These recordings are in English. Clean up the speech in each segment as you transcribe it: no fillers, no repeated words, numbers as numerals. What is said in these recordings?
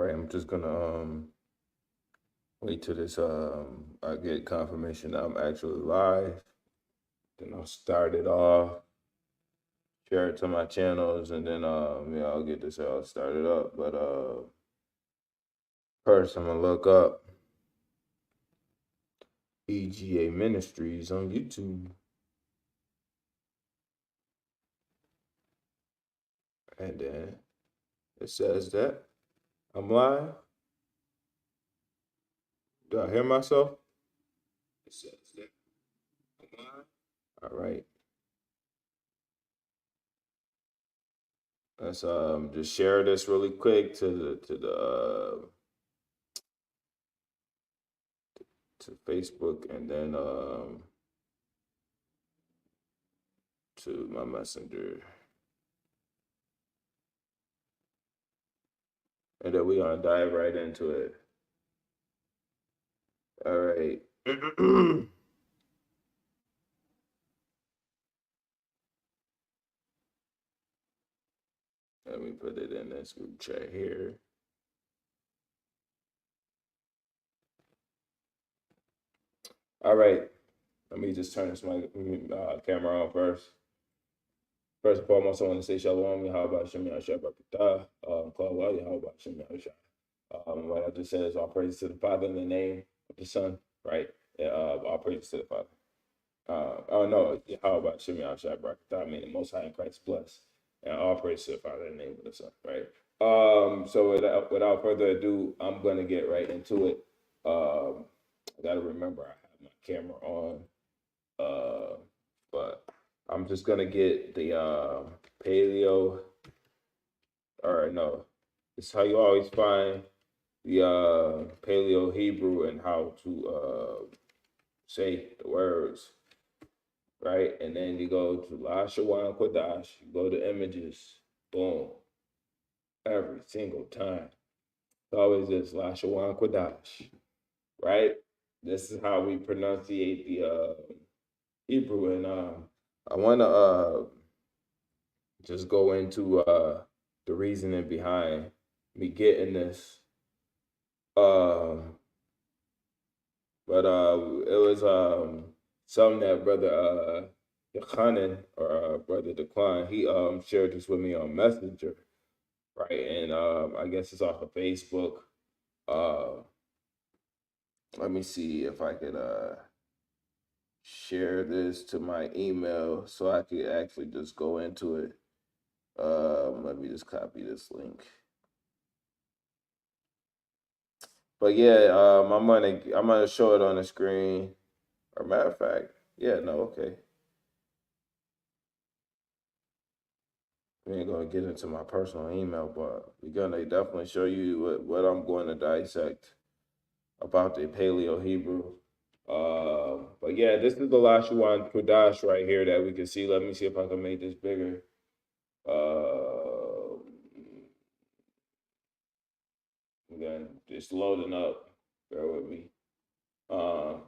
right, I'm just gonna wait till this I get confirmation that I'm actually live. Then I'll start it off, share it to my channels, and then yeah, I'll get this all started up. But first I'm gonna look up EGA Ministries on YouTube. And then it says that I'm live. Do I hear myself? It says that I'm live. All right. Let's just share this really quick to Facebook, and then to my messenger. And then we're gonna dive right into it. All right. Let me put it in this group chat here. All right. Let me just turn this camera on first. First and foremost, I want to say shalom. How about Shemi Ashabakata? Klawali, how about Shemi Ashab? What I just said is all praise to the Father in the name of the Son, right? All praise to the Father. Oh no, how about Shemi Ashabakata? I mean, the Most High in Christ bless. And all praise to the Father in the name of the Son, right? So without further ado, I'm gonna get right into it. I gotta remember I have my camera on. But I'm just gonna get the paleo, or no, it's how you always find the paleo Hebrew and how to say the words, right? And then you go to Lashawan Kodash, you go to images, boom, every single time. It's always this Lashawan Kodash, right? This is how we pronunciate the Hebrew, and I want to just go into the reasoning behind me getting this. But it was something that brother Yochanan, or brother Decline, he shared this with me on Messenger, right? And I guess it's off of Facebook. Let me see if I could share this to my email so I could actually just go into it. Let me just copy this link. But yeah, I'm gonna show it on the screen. Or matter of fact, yeah, no, okay. We ain't gonna get into my personal email, but we're gonna definitely show you what I'm going to dissect about the Paleo Hebrew. But yeah, this is the Lashuan Kudash right here that we can see. Let me see if I can make this bigger. Again, it's loading up. Bear with me.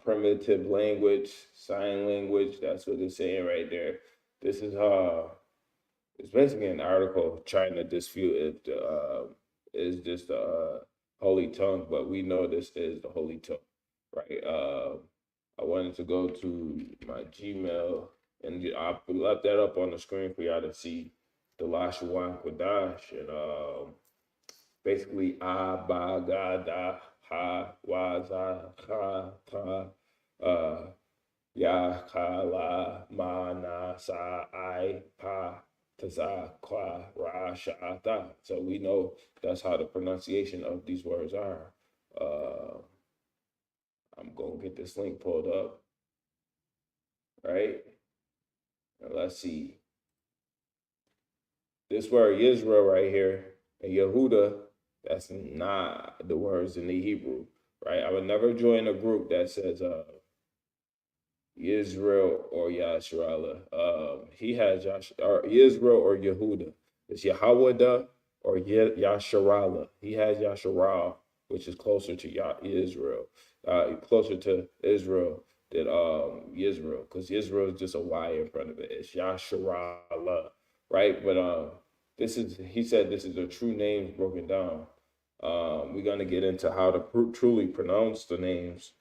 Primitive language, sign language. That's what it's saying right there. This is it's basically an article trying to dispute if the is this the holy tongue, but we know this is the holy tongue, right? I wanted to go to my Gmail, and I left that up on the screen for y'all to see the Lashawan Kodash, and basically ba ga da ha wa za ha ta ya ka la ma na sa I pa ta za kwa ra sha da. So we know that's how the pronunciation of these words are. I'm gonna get this link pulled up, right? And let's see. This word Israel right here and Yehuda, that's not the words in the Hebrew, right? I would never join a group that says Israel or Yasharala. He has or Israel or Yehuda. It's Yahawada or Yasharala. He has Yasharal, which is closer to Israel, closer to Israel than Israel, because Israel is just a Y in front of it. It's Yasharala, right? But he said this is the true names broken down. We're gonna get into how to truly pronounce the names,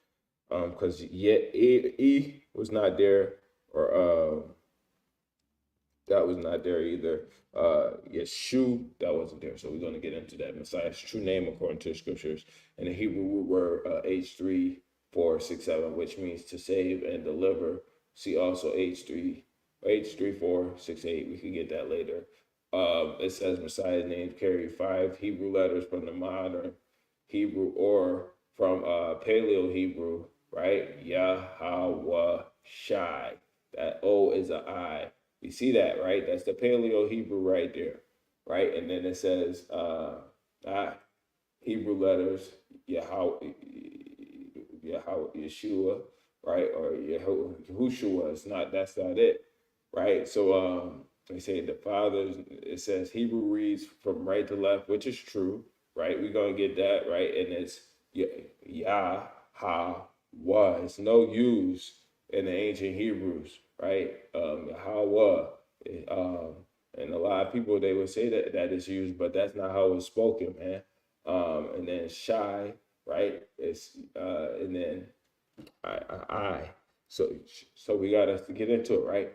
because yet e was not there, or that was not there either. Yeshu, that wasn't there. So we're going to get into that. Messiah's true name according to the scriptures. And the Hebrew root word H3467, which means to save and deliver. See also H3468. We can get that later. It says Messiah's name carry 5 Hebrew letters from the modern Hebrew or from Paleo Hebrew, right? Yahweh Shai. That O is an I. You see that, right? That's the Paleo Hebrew right there, right? And then it says Hebrew letters Yahweh, Yeshua, right? Or Yahushua. It's not. That's not it, right? So they say the fathers. It says Hebrew reads from right to left, which is true, right? We're gonna get that right, and it's Yah Ha was no use in the ancient Hebrews, right? Yahweh, and a lot of people they would say that is used, but that's not how it's spoken, man. And then Shai, right? It's and then I. So we gotta get into it, right?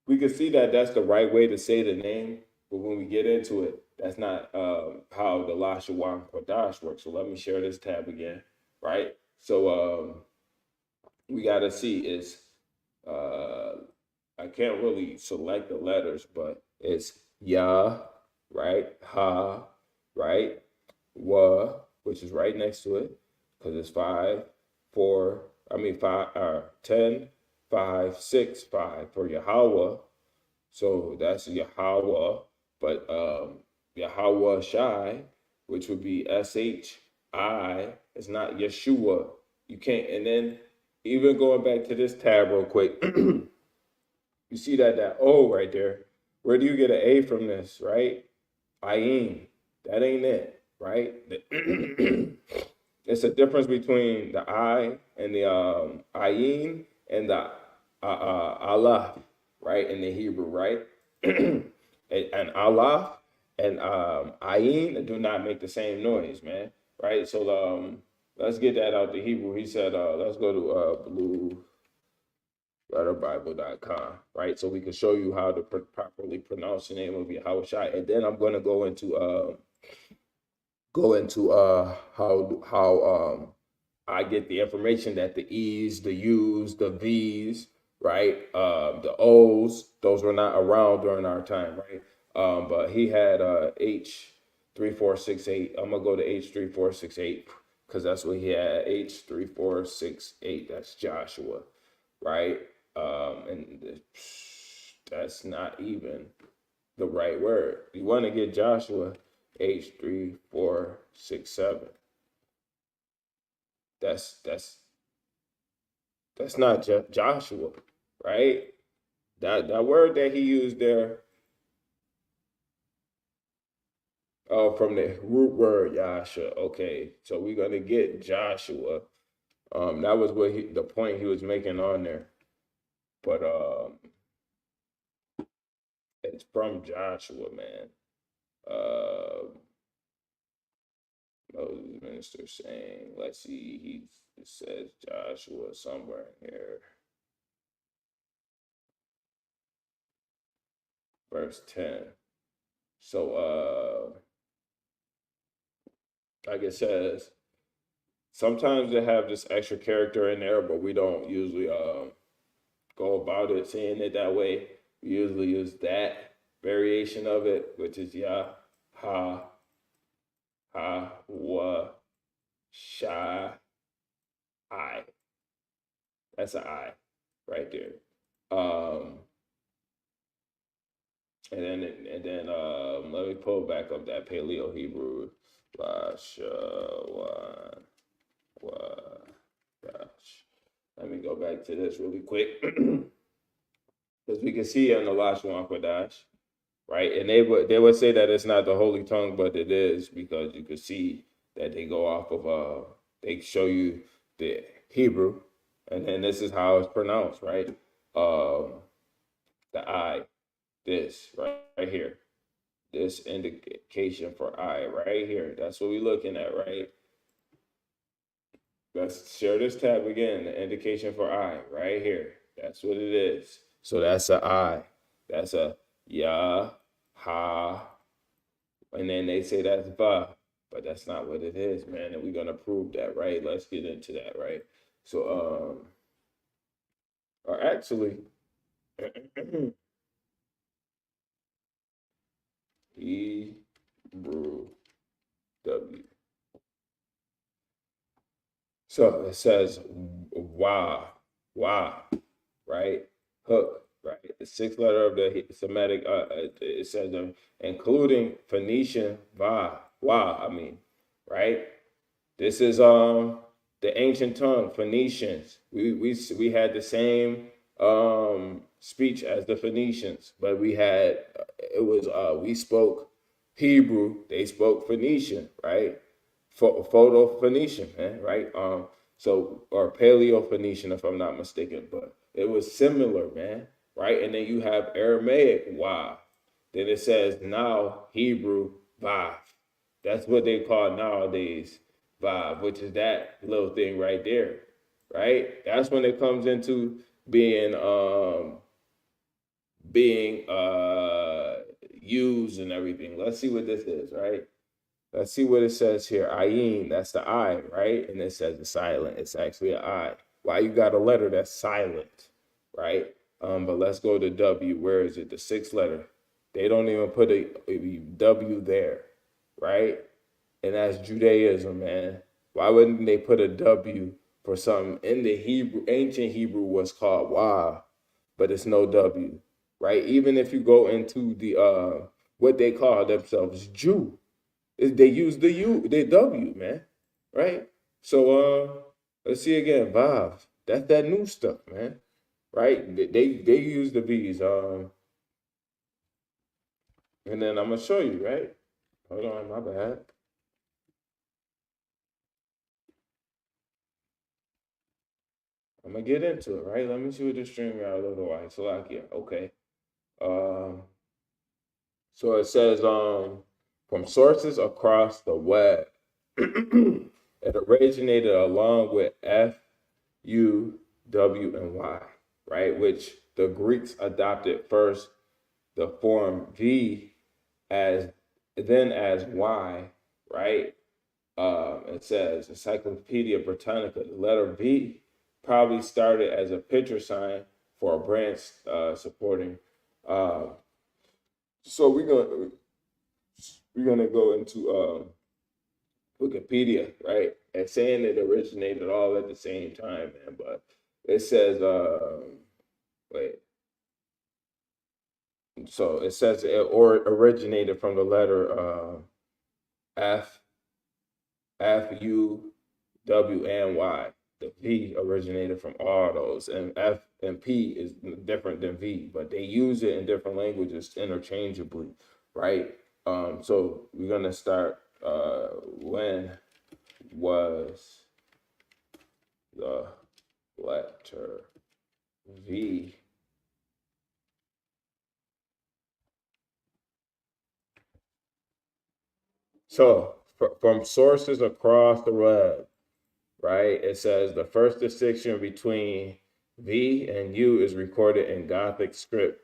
We can see that that's the right way to say the name, but when we get into it, that's not how the Lashawan Kodash works. So let me share this tab again, right? So we got to see is I can't really select the letters, but it's Ya, right? Ha, right? Wa, which is right next to it, because it's 10, 5, 6, 5 for Yahweh. So that's Yahweh, but Yahweh Shai, which would be SHI, it's not Yeshua. You can't, and then even going back to this tab real quick, you see that O right there. Where do you get an A from this, right? Ayin. That ain't it, right? It's a difference between the I and the ayin and the Allah, right? In the Hebrew, right? and Allah and ayin do not make the same noise, man, right? So let's get that out the Hebrew. He said, let's go to blueletterbible.com, right? So we can show you how to properly pronounce the name of Yahweh Shai. And then I'm going to go into how I get the information that the E's, the U's, the V's, right, the O's, those were not around during our time, right? But he had H3468. I'm gonna go to H3468 because that's what he had. H3468. That's Joshua, right? And that's not even the right word. You want to get Joshua H3467. That's not Joshua, right? That word that he used there, from the root word Yasha. Okay, so we're gonna get Joshua. That was what the point he was making on there, but it's from Joshua, man. Moses minister saying, let's see, it says Joshua somewhere in here. Verse 10. So like it says, sometimes they have this extra character in there, but we don't usually go about it saying it that way. We usually use that variation of it, which is Yah, Ha, Wa, Sha, I. That's an I right there. And then let me pull back up that Paleo Hebrew. Let me go back to this really quick. Because we can see in the Lashawan Kodash, right? And they would say that it's not the holy tongue, but it is, because you could see that they go off of they show you the Hebrew, and then this is how it's pronounced, right? The I, this right here, this indication for I right here. That's what we're looking at, right? Let's share this tab again. The indication for I right here. That's what it is. So that's a I. That's a ya, ha, and then they say that's va, but that's not what it is, man. And we're gonna prove that, right? Let's get into that, right? So, or actually, Hebrew W. So it says wah, wah, right? Hook, right? The sixth letter of the Semitic, it says including Phoenician va, wah, I mean, right? This is the ancient tongue, Phoenicians. We had the same speech as the Phoenicians, but we had it was we spoke Hebrew, they spoke Phoenician, right? Photo Phoenician, man, right? So or Paleo Phoenician, if I'm not mistaken, but it was similar, man, right? And then you have Aramaic Wa. Then it says now Hebrew Vav. That's what they call nowadays Vav, which is that little thing right there, right? That's when it comes into being used and everything. Let's see what this is, right? Let's see what it says here. Ayin, that's the I, right? And it says it's silent. It's actually an I. Why you got a letter that's silent, right? But let's go to W. Where is it? The sixth letter. They don't even put a W there, right? And that's Judaism, man. Why wouldn't they put a W for something in the Hebrew, ancient Hebrew was called Wa, but it's no W, right? Even if you go into the what they call themselves Jew, they use the W, man, right? So let's see again, Vav. That's that new stuff, man, right? They use the V's, and then I'm gonna show you, right? Hold on, my bad. I'm gonna get into it, right? Let me see what the stream got a little while. So like, yeah, okay. Um, so it says from sources across the web. It originated along with F, U, W, and Y, right? Which the Greeks adopted first the form V as then as Y, right? It says Encyclopedia Britannica, the letter V probably started as a picture sign for a branch supporting. Uh, so we're gonna go into Wikipedia, right? And saying it originated all at the same time, man. But it says, wait. So it says it originated from the letter F, F, U, W, and Y. The V originated from all those, and F and P is different than V, but they use it in different languages interchangeably, right? So we're gonna start. When was the letter V so from sources across the web, right? It says the first distinction between V and U is recorded in Gothic script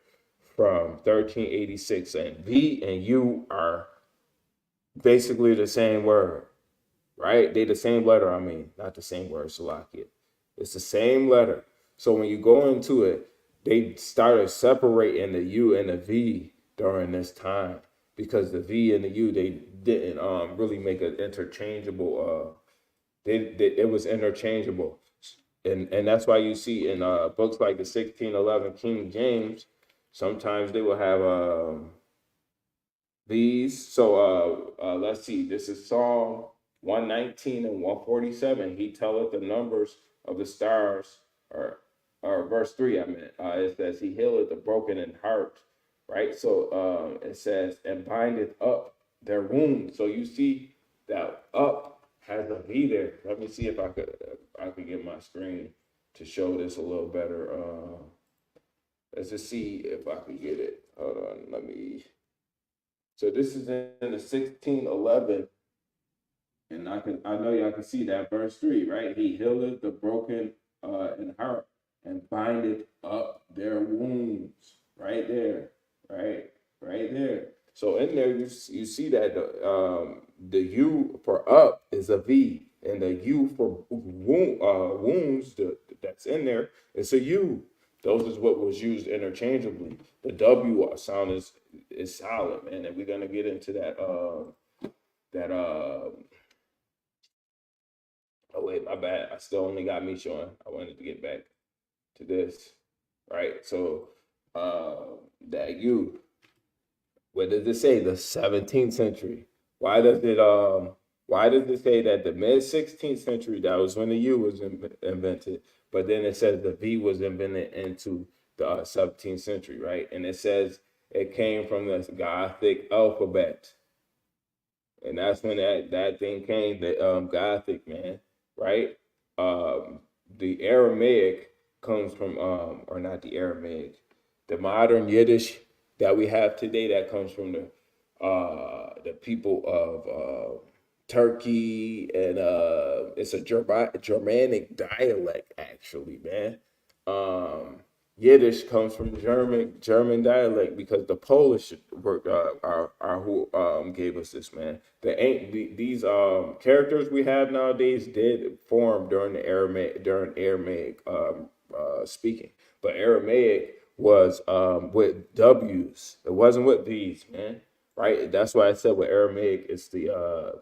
from 1386, and V and U are basically the same word, right? They the same letter. I mean, not the same word, Salakia. It's the same letter. So when you go into it, they started separating the U and the V during this time because the V and the U they didn't really make an interchangeable. It was interchangeable, and that's why you see in books like the 1611 King James, sometimes they will have these. So let's see. This is Psalm 119 and 147. He telleth the numbers of the stars, or verse 3, I meant. It says, He healeth the broken in heart, right? So it says, and bindeth up their wounds. So you see that up has a V there. Let me see if I could get my screen to show this a little better. Let's just see if I can get it. Hold on, let me So this is in the 1611, and I know y'all can see that verse 3, right? He healeth the broken in heart and bindeth up their wounds. Right there, right there. So in there you see that the U for up is a V, and the U for wounds that's in there is a U. Those is what was used interchangeably. The W sound is solid, man, and we're gonna get into that oh wait, my bad. I still only got me showing. I wanted to get back to this. Right. So that U, what does it say? The 17th century. Why does it say that the mid 16th century, that was when the U was invented, but then it says the V was invented into the 17th century, right? And it says it came from the Gothic alphabet. And that's when that thing came, the Gothic, man, right? Um, the Aramaic comes from or not the Aramaic, the modern Yiddish that we have today, that comes from the people of Turkey, and it's a Germanic dialect, actually, man. Um, Yiddish comes from German dialect, because the Polish are who gave us this, man. These characters we have nowadays did form during Aramaic speaking, but Aramaic was with W's. It wasn't with V's, man. Right? That's why I said with Aramaic it's the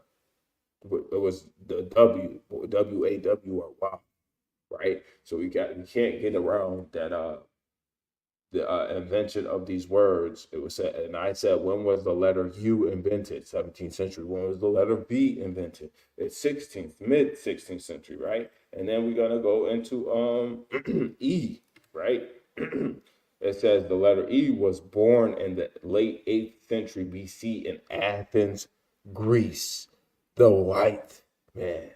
it was the W or Y, right? So we can't get around that the invention of these words. It was said, and I said, when was the letter U invented? 17th century. When was the letter B invented? It's 16th, mid 16th century, right? And then we're gonna go into E, right? It says the letter E was born in the late 8th century BC in Athens, Greece. The white man,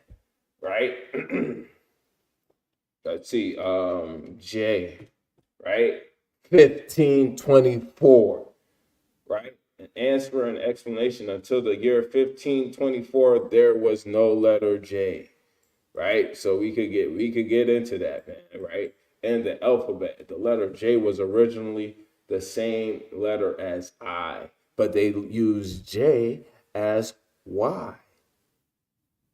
right? Let's see, J, right? 1524, right? An answer and explanation: until the year 1524, there was no letter J, right? So we could get into that, man, right? And the alphabet, the letter J was originally the same letter as I, but they used J as Y.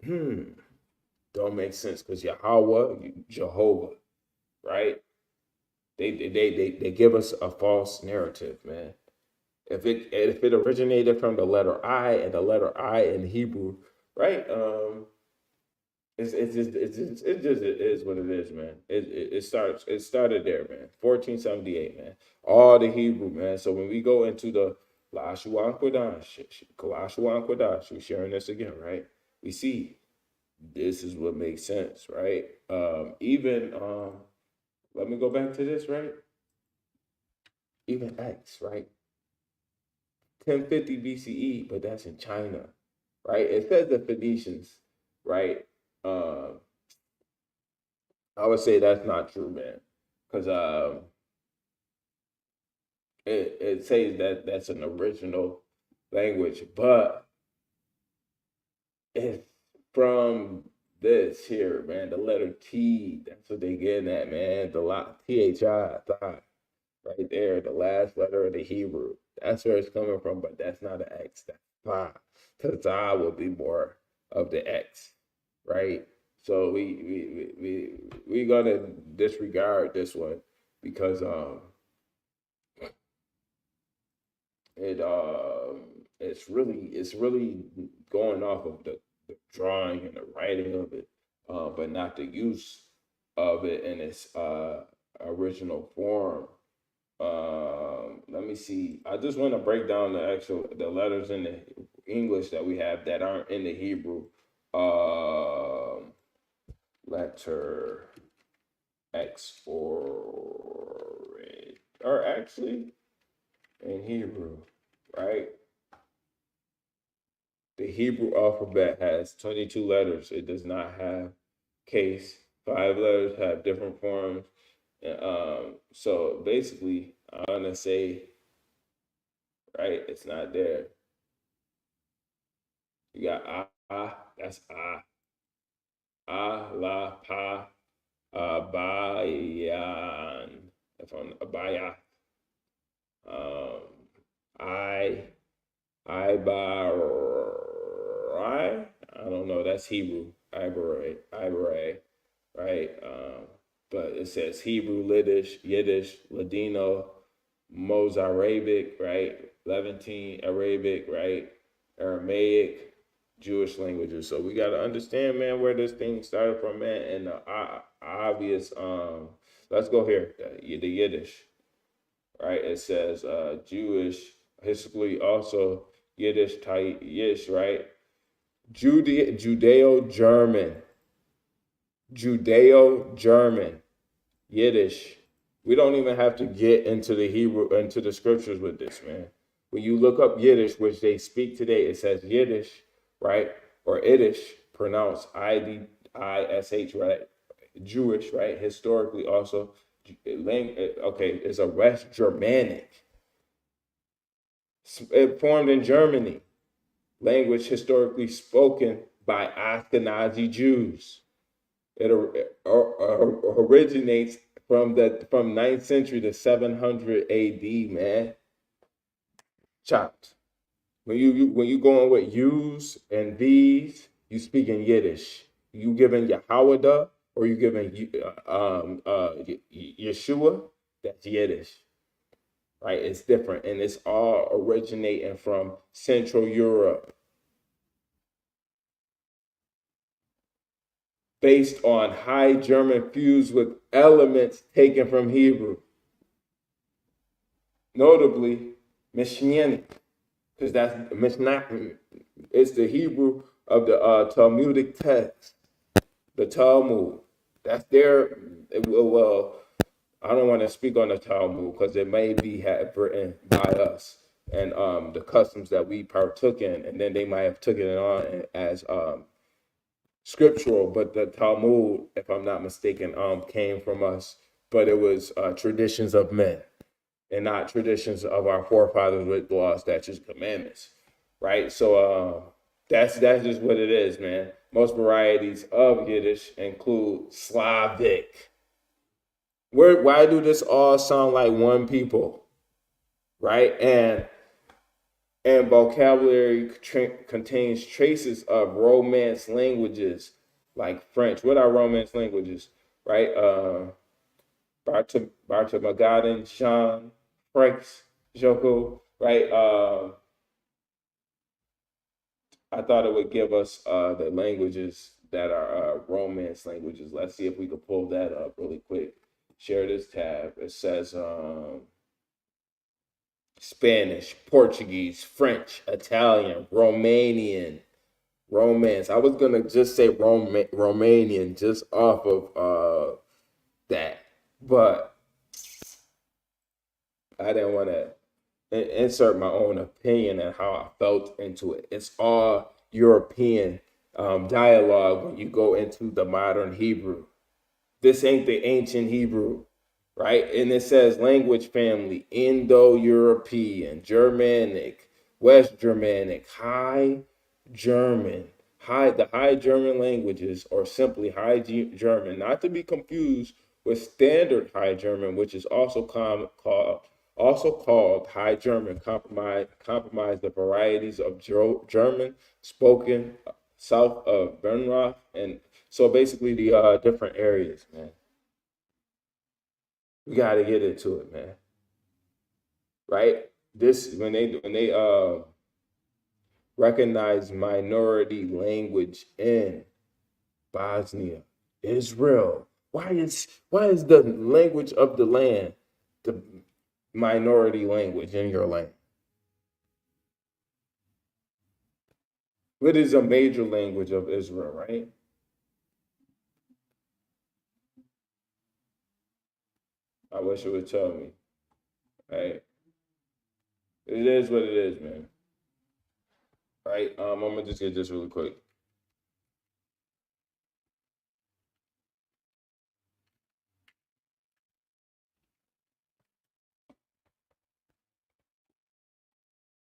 Don't make sense, because Yahweh, Jehovah, right? They give us a false narrative, man. If it originated from the letter I, and the letter I in Hebrew, right? It is what it is, man. It started there, man. 1478, man. All the Hebrew, man. So when we go into the Lashuan Kodash, we're sharing this again, right? We see this is what makes sense, right? Even let me go back to this, right? Even X, right? 1050 BCE, but that's in China, right? It says the Phoenicians, right? Um, I would say that's not true, man, because it says that that's an original language, but it's from this here, man. The letter T, that's what they getting at, man. The lot THI, right there, the last letter of the Hebrew. That's where it's coming from, but that's not an X. That's Tha. Because Tha will be more of the X, right? So we gonna disregard this one, because it it's really going off of the drawing and the writing of it, but not the use of it in its original form. Let me see. I just want to break down the letters in the English that we have that aren't in the Hebrew. Letter X or actually in Hebrew, right? The Hebrew alphabet has 22 letters. It does not have case. 5 letters have different forms. So basically, I'm gonna say, right, it's not there. You got that's la, pa, bayan. If I'm abaya, um, I, I don't know. That's Hebrew. Ibarai, right? But it says Hebrew, Yiddish, Ladino, Mozarabic, right? Levantine, Arabic, right? Aramaic, Jewish languages. So we got to understand, man, where this thing started from, man, and the obvious. Let's go here. The Yiddish, right? It says Jewish, historically also Yiddish, right? Judeo-German, Judeo-German, Yiddish. We don't even have to get into the Hebrew, into the scriptures with this, man. When you look up Yiddish, which they speak today, it says Yiddish, right? Or Iddish, pronounced Idish, right? Jewish, right? Historically also, okay, it's a West Germanic. It formed in Germany, language historically spoken by Ashkenazi Jews. It originates from 9th century to 700 AD, man. Chopped. When you going with yous and these, you speak in Yiddish. You giving Yahweh or you giving Yeshua, that's Yiddish, right? It's different, and it's all originating from Central Europe, based on High German fused with elements taken from Hebrew, notably Mishnah, because that's Mishnah. It's the Hebrew of the Talmudic text, the Talmud. That's their. Well, I don't want to speak on the Talmud because it may be written by us and the customs that we partook in, and then they might have taken it on as scriptural. But the Talmud, if I'm not mistaken, came from us, but it was traditions of men and not traditions of our forefathers with laws, statutes, commandments, right? So that's just what it is, man. Most varieties of Yiddish include Slavic. Why do this all sound like one people, right? And vocabulary contains traces of Romance languages like French. What are Romance languages, right? Bartamagadin, Jean, Franks, Joko, right? I thought it would give us the languages that are Romance languages. Let's see if we could pull that up really quick. Share this tab. It says Spanish, Portuguese, French, Italian, Romanian, Romance. I was gonna just say Romanian just off of that, but I didn't want to insert my own opinion and how I felt into it. It's all European dialogue when you go into the modern Hebrew. This ain't the ancient Hebrew, right? And it says language family, Indo-European, Germanic, West Germanic, High German, the High German languages, or simply High German, not to be confused with Standard High German, which is also called High German. Compromise the varieties of German spoken south of Bernroth, and so basically the different areas, man. We got to get into it, man. Right? This when they recognize minority language in Bosnia, Israel. Why is the language of the land the minority language in your land? What is a major language of Israel, right? I wish it would tell me. Right? It is what it is, man. Right? I'm gonna just get this really quick.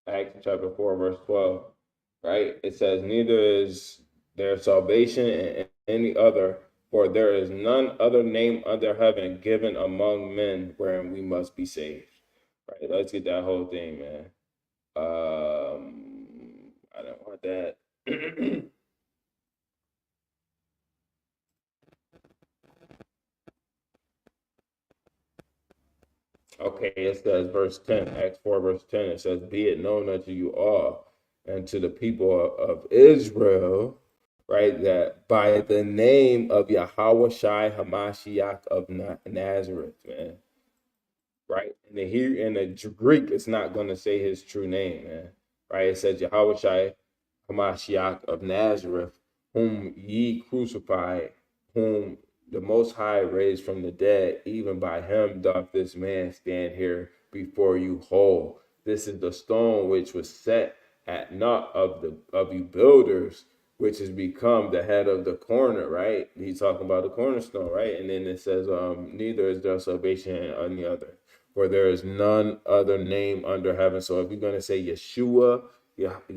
Acts chapter 4, verse 12. right? It says, neither is there salvation in any other, for there is none other name under heaven given among men wherein we must be saved. Right? Let's get that whole thing, man. I don't want that. Okay, it says verse 10, Acts 4, verse 10, it says, be it known unto you all and to the people of Israel, right, that by the name of Yahweh Shai Hamashiach of Nazareth, man, right? And here in the Greek, it's not going to say his true name, man, right? It says Yahweh Shai Hamashiach of Nazareth, whom ye crucified, whom the Most High raised from the dead, even by him doth this man stand here before you whole. This is the stone which was set at naught of you builders, which has become the head of the corner, right? He's talking about the cornerstone, right? And then it says, neither is there salvation in any other, for there is none other name under heaven. So if you're gonna say Yeshua, what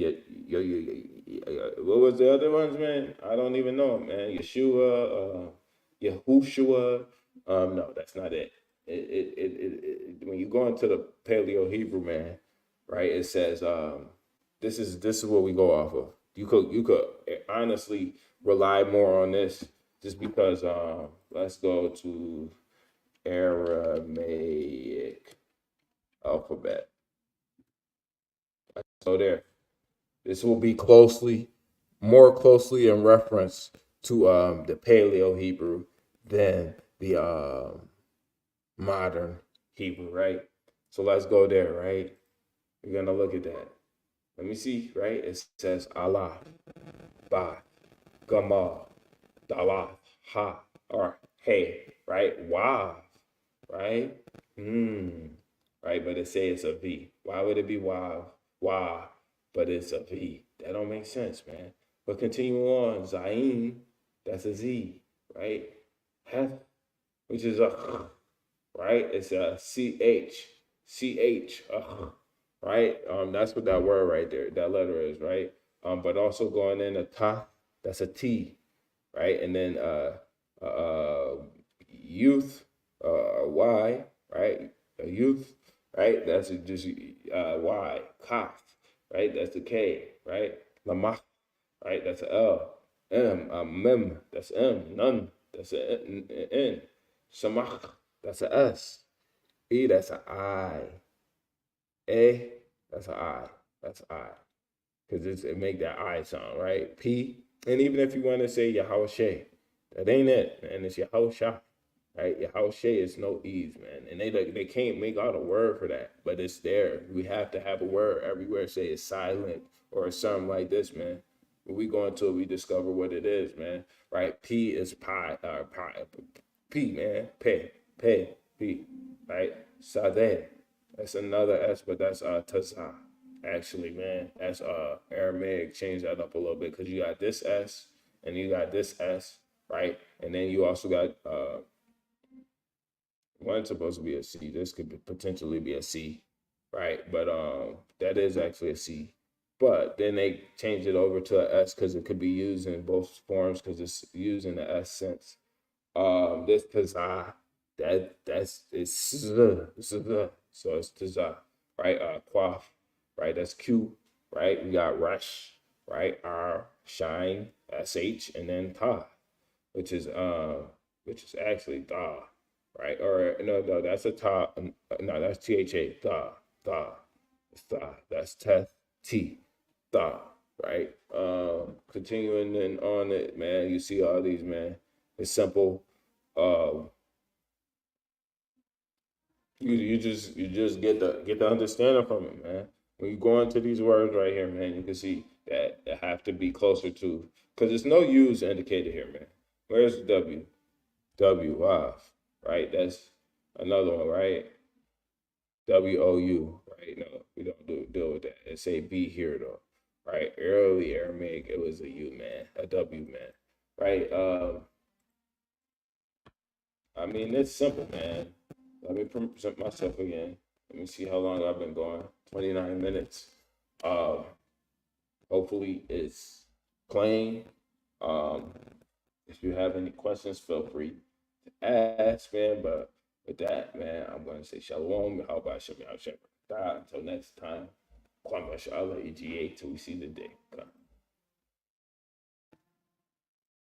was the other ones, man? I don't even know, man. Yeshua, Yahushua. No, that's not it. When you go into the Paleo Hebrew, man, right? It says, this is what we go off of. You could honestly rely more on this, just because. Let's go to Aramaic alphabet. So there. This will be more closely in reference to the Paleo Hebrew than the modern Hebrew, right? So let's go there, right? We're gonna look at that. Let me see, right? It says Allah, Ba, Gamal, Dalah, Ha, or Hey, right? Wow, right? Right, but it says it's a V. Why would it be wow? Why? But it's a V. That don't make sense, man. But continue on. Zain, that's a Z, right? Heth, which is a right? It's a CH, right? That's what that word right there, that letter is, right? But also going in a ta, that's a T, right? And then youth, Y, right? A youth, right? That's just Y, Kaf, right? That's the K, right? Lamach, right? That's a L. M, Mem, that's M. None, that's a N. Samach, that's a S. E, that's a I. A, that's a I. That's I. Because it make that I sound, right? P, and even if you want to say Yahweh, that ain't it, man. It's Yahweh, right? Yahweh is no E's, man. And they can't make out a word for that, but it's there. We have to have a word everywhere. Say it's silent or something like this, man. When we go into it, we discover what it is, man. Right? P is pi, P, man. P, right? Sadeh. That's another S, but that's Tazah. Actually, man, that's Aramaic. Change that up a little bit because you got this S and you got this S, right? And then you also got one's supposed to be a C. This could potentially be a C, right? But that is actually a C. But then they changed it over to a S because it could be used in both forms because it's used in the S sense. This Tazah, that's it's so it's Tazah, right? Quaff, right? That's Q, right? We got Rush, right? R, Shine, SH, and then Ta, which is which is actually Da, right? Or no, that's a Ta. No, that's THA, Da, Da, it's Da. That's Teth, T, Da, right? Continuing and on it, man. You see all these, man. It's simple. Uh, you just get the understanding from it, man. When you go into these words right here, man, you can see that they have to be closer to, because there's no U's indicated here, man. Where's the W? W off, right? That's another one, right? WOU, right? No, we don't deal with that. It say B here though, right? Early Aramaic, it was a U, man, a W, man, right? I mean, it's simple, man. Let me present myself again. Let me see how long I've been going. 29 minutes. Um, Hopefully it's plain. Um, if you have any questions, feel free to ask, man. But with that, man, I'm going to say shalom. How about Shem Yahshua? Until next time, Kwame Shala EGA till we see the day.